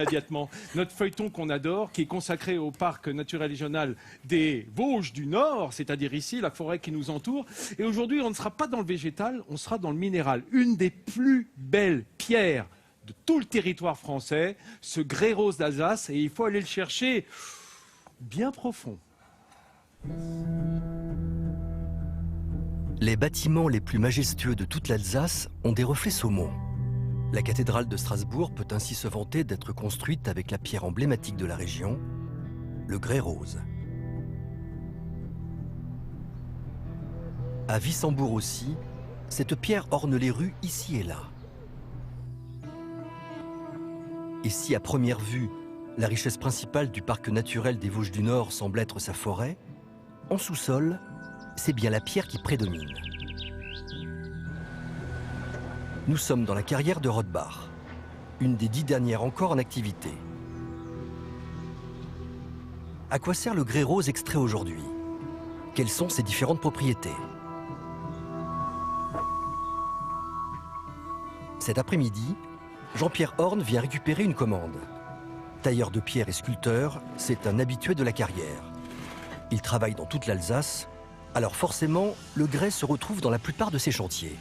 Immédiatement, notre feuilleton qu'on adore, qui est consacré au parc naturel régional des Vosges du Nord, c'est-à-dire ici, la forêt qui nous entoure. Et aujourd'hui, on ne sera pas dans le végétal, on sera dans le minéral. Une des plus belles pierres de tout le territoire français, ce grès rose d'Alsace, et il faut aller le chercher bien profond. Les bâtiments les plus majestueux de toute l'Alsace ont des reflets saumon. La cathédrale de Strasbourg peut ainsi se vanter d'être construite avec la pierre emblématique de la région, le grès rose. À Wissembourg aussi, cette pierre orne les rues ici et là. Et si à première vue, la richesse principale du parc naturel des Vosges du Nord semble être sa forêt, en sous-sol, c'est bien la pierre qui prédomine. Nous sommes dans la carrière de Rothbach, une des 10 dernières encore en activité. À quoi sert le grès rose extrait aujourd'hui? Quelles sont ses différentes propriétés? Cet après-midi, Jean-Pierre Horn vient récupérer une commande. Tailleur de pierre et sculpteur, c'est un habitué de la carrière. Il travaille dans toute l'Alsace, alors forcément, le grès se retrouve dans la plupart de ses chantiers.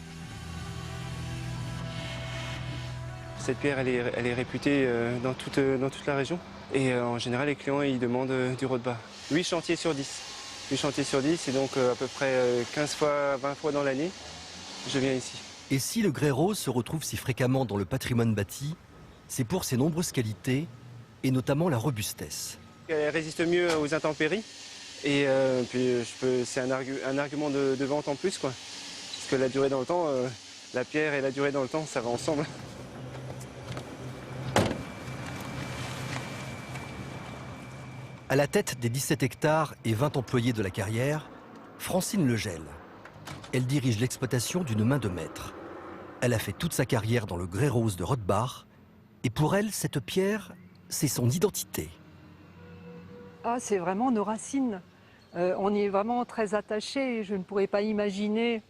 Cette pierre, elle est réputée dans toute la région. Et en général, les clients, ils demandent du Rothbach. 8 chantiers sur 10. 8 chantiers sur 10, et donc à peu près 15 fois, 20 fois dans l'année, je viens ici. Et si le grès rose se retrouve si fréquemment dans le patrimoine bâti, c'est pour ses nombreuses qualités, et notamment la robustesse. Elle résiste mieux aux intempéries, et puis c'est un argument de vente en plus, quoi. Parce que la durée dans le temps, la pierre et la durée dans le temps, ça va ensemble. À la tête des 17 hectares et 20 employés de la carrière, Francine Legel. Elle dirige l'exploitation d'une main de maître. Elle a fait toute sa carrière dans le grès rose de Rothbach, et pour elle, cette pierre, c'est son identité. Ah, c'est vraiment nos racines. On y est vraiment très attachés. Je ne pourrais pas imaginer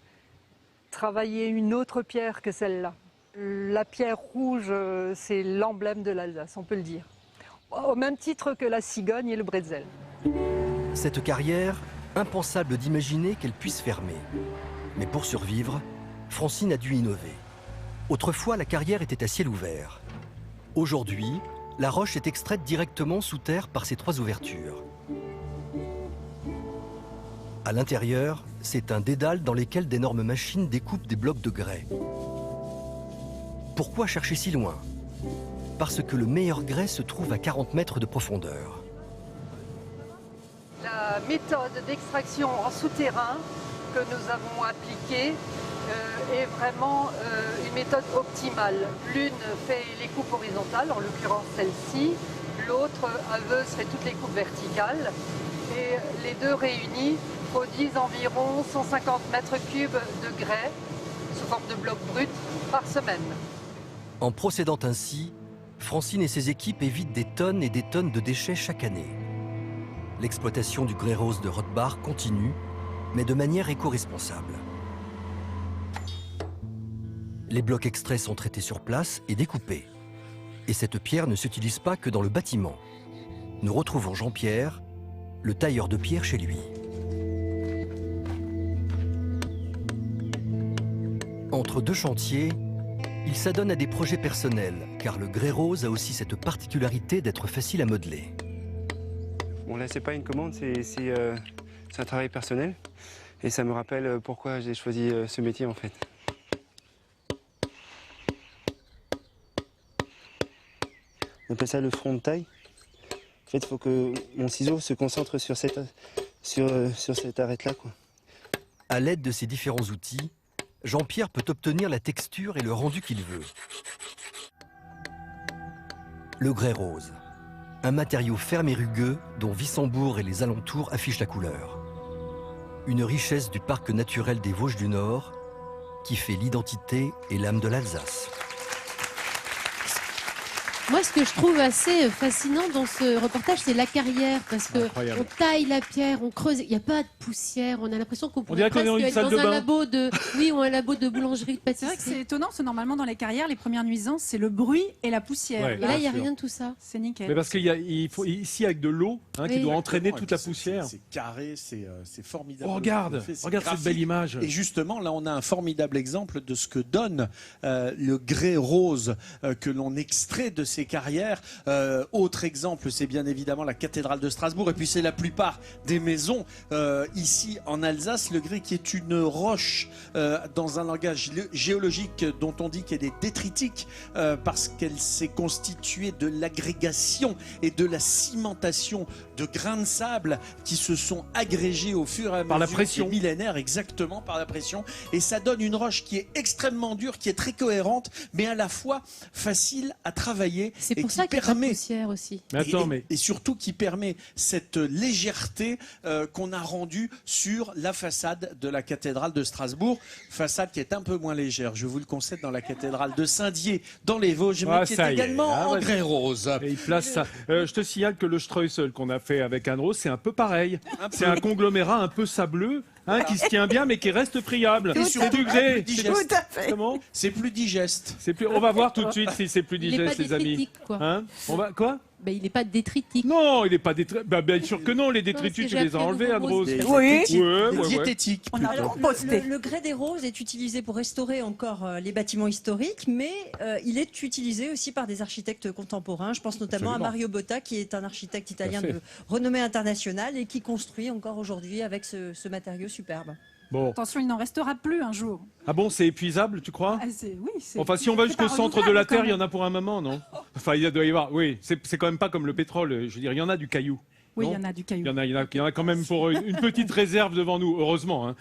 travailler une autre pierre que celle-là. La pierre rouge, c'est l'emblème de l'Alsace, on peut le dire. Au même titre que la cigogne et le bretzel. Cette carrière, impensable d'imaginer qu'elle puisse fermer. Mais pour survivre, Francine a dû innover. Autrefois, la carrière était à ciel ouvert. Aujourd'hui, la roche est extraite directement sous terre par ces 3 ouvertures. À l'intérieur, c'est un dédale dans lequel d'énormes machines découpent des blocs de grès. Pourquoi chercher si loin? Parce que le meilleur grès se trouve à 40 mètres de profondeur. La méthode d'extraction en souterrain que nous avons appliquée est vraiment une méthode optimale. L'une fait les coupes horizontales, en l'occurrence celle-ci. L'autre, aveuse, fait toutes les coupes verticales. Et les deux réunis produisent environ 150 mètres cubes de grès sous forme de blocs bruts par semaine. En procédant ainsi, Francine et ses équipes évitent des tonnes et des tonnes de déchets chaque année. L'exploitation du grès rose de Rothbach continue, mais de manière éco-responsable. Les blocs extraits sont traités sur place et découpés. Et cette pierre ne s'utilise pas que dans le bâtiment. Nous retrouvons Jean-Pierre, le tailleur de pierre chez lui. Entre 2 chantiers, il s'adonne à des projets personnels, car le grès rose a aussi cette particularité d'être facile à modeler. Bon, là, c'est pas une commande, c'est un travail personnel. Et ça me rappelle pourquoi j'ai choisi ce métier, en fait. On appelle ça le front de taille. En fait, il faut que mon ciseau se concentre sur cette arête-là, quoi. À l'aide de ces différents outils, Jean-Pierre peut obtenir la texture et le rendu qu'il veut. Le grès rose, un matériau ferme et rugueux dont Wissembourg et les alentours affichent la couleur. Une richesse du parc naturel des Vosges du Nord qui fait l'identité et l'âme de l'Alsace. Moi, ce que je trouve assez fascinant dans ce reportage, c'est la carrière, parce que Incroyable. on taille la pierre, on creuse, il n'y a pas de poussière, on a l'impression qu'on pourrait dirait qu'on est dans presque une être salle dans de un bain. labo de, oui, ou un labo de boulangerie, de C'est vrai que pâtisserie. c'est étonnant, parce que normalement dans les carrières, les premières nuisances, c'est le bruit et la poussière. Ouais. Et là, il n'y a Bien sûr. rien de tout ça. C'est nickel. Mais parce qu'il faut ici avec de l'eau qui Oui. doit entraîner Et toute puis la poussière. C'est carré, c'est formidable. Oh, regarde, C'est regarde cette graphique. belle image. Et justement, là, on a un formidable exemple de ce que donne le grès rose que l'on extrait de ces carrières. Autre exemple, c'est bien évidemment la cathédrale de Strasbourg. Et puis, c'est la plupart des maisons ici en Alsace. Le grès qui est une roche dans un langage géologique dont on dit qu'elle est détritique parce qu'elle s'est constituée de l'agrégation et de la cimentation de grains de sable qui se sont agrégés au fur et à mesure Par la pression. des millénaires, exactement par la pression, et ça donne une roche qui est extrêmement dure, qui est très cohérente, mais à la fois facile à travailler C'est et pour qui ça qu'il y a pas de permet poussière aussi. Mais attends, mais et surtout qui permet cette légèreté qu'on a rendue sur la façade de la cathédrale de Strasbourg, façade qui est un peu moins légère, je vous le concède, dans la cathédrale de Saint-Dié dans les Vosges, mais Ah, qui est ça y est. également Ah, en ouais. grès rose. et il place ça. Je te signale que le Streusel qu'on a fait avec Anne Rose, c'est un peu pareil. Un peu. C'est un conglomérat un peu sableux, qui se tient bien mais qui reste friable. Et C'est surtout du grès. plus digeste. Comment C'est plus digeste. C'est plus. On va voir tout de suite si c'est plus Il n'est pas digeste, les amis. détritique, quoi. Hein On va quoi Ben, il n'est pas détritique. Non, il n'est pas détritus. Bah, bien sûr que non, les détritus, que tu j'ai les as appris enlevés, de Anne nombreuses Rose. fois. Oui. Ouais. Diététique. On a plutôt. Alors, le grès des roses est utilisé pour restaurer encore les bâtiments historiques, mais il est utilisé aussi par des architectes contemporains. Je pense notamment Absolument. à Mario Botta, qui est un architecte italien fait. de renommée internationale et qui construit encore aujourd'hui avec ce matériau superbe. Bon. Attention, il n'en restera plus un jour. Ah bon, c'est épuisable, tu crois Ah, oui, c'est- Enfin, si on va c'est jusqu'au pas centre de la renouvelable, Terre, quand il y en même. a pour un moment, non Enfin, il doit y avoir. Oui, c'est quand même pas comme le pétrole. Je veux dire, il y en a du caillou. Oui, non il y en a du caillou. Il y en a quand même pour une petite réserve devant nous, heureusement. Hein.